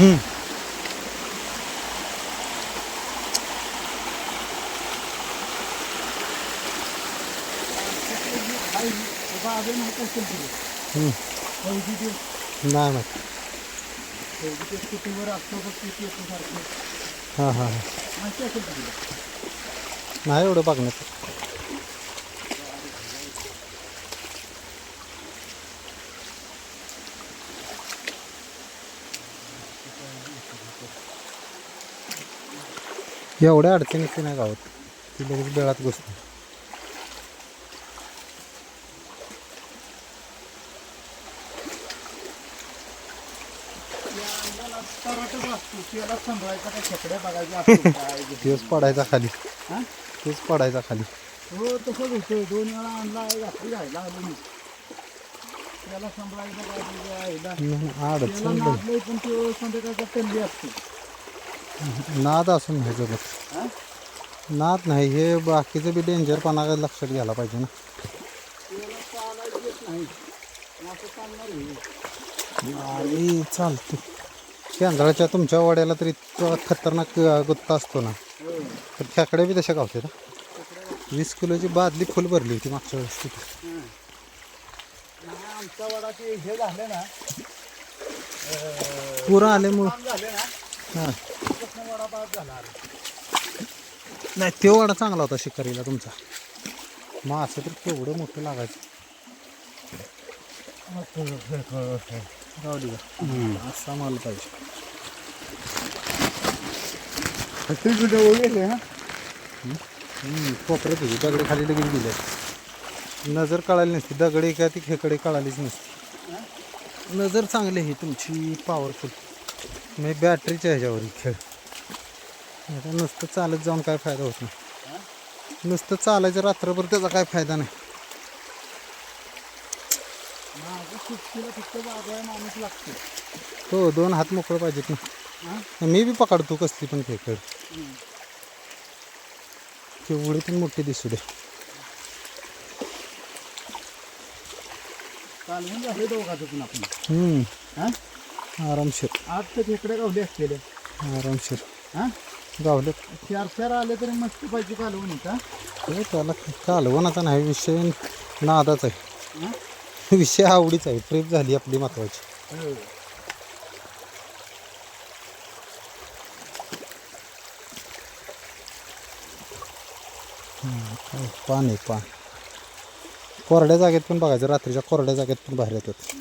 हम्म. हम्म. नाही माहिती. हां हां हां. नाही एवढं बघण्यात. एवढ्या अडचणीची नाही गावात, ती लगेच बेळात घुसते. तेच पडायचा खाली. तेच पडायचा खाली. हो तसंच होतं. 2 वेळा आणला रात्री राहिला आलो मी. त्याला सांभाळायचं काय अडचण नादलंय पण तो संध्याकाळचा कल्ली असतो. नाद असून नाही जमत. नाद नाही, हे बाकीचं बी डेंजरपणा लक्षात घ्यायला पाहिजे ना. त्याला चालायचं येत नाही असं चालणार आहे. आणि चालते. केंद्राच्या तुमच्या वाड्याला तरी इतका खतरनाक गुत्ता असतो ना. तर खेकड्या बी तशा गावते ना. 20 किलोची बादली फुल भरली होती मागच्या वेळेस तिथे. आमच्या वडाचे हे झाले ना, पुरं आल्यामुळं. झाले ना, हां. वडा बाद झाला. नाही, तो वाडा चांगला होता शिकारीला तुमचा. मग असं तर केवढं मोठं लागायचं. गावडी असा माल पाहिजे. कोपऱ्यात होती, दगडी खाली लगेच दिले. नजर कळाली नसती, दगडी काय ती खेकडे कळालीच नसती. नजर चांगली आहे तुमची, पॉवरफुल. मी बॅटरीच्या ह्याच्यावर खेळ. आता नुसतं चालत जाऊन काय फायदा होत नाही. नुसतं चालायचं रात्रभर त्याचा काय फायदा नाही. माणूस लागतो. हो, 2 हात मोकळं पाहिजेत ना. मी बी पकडतो कसली पण खेकड. केवढी पण मोठी दिसू दे. चालवून झाले दोघाचं पण आपण. आरामशीर. आज तर खेकडे गावले असलेले. आरामशीर गावले. 4 आले तरी मस्त पाहिजे कालवून होता. हो, त्याला कालवणाचा नाही विषय, नादाच आहे. विषय आवडीचा आहे. ट्रिप झाली आपली महत्वाची. पान आहे पान. कोरड्या जागेत पण बघायचं, रात्रीच्या कोरड्या जागेत पण बाहेर येतात.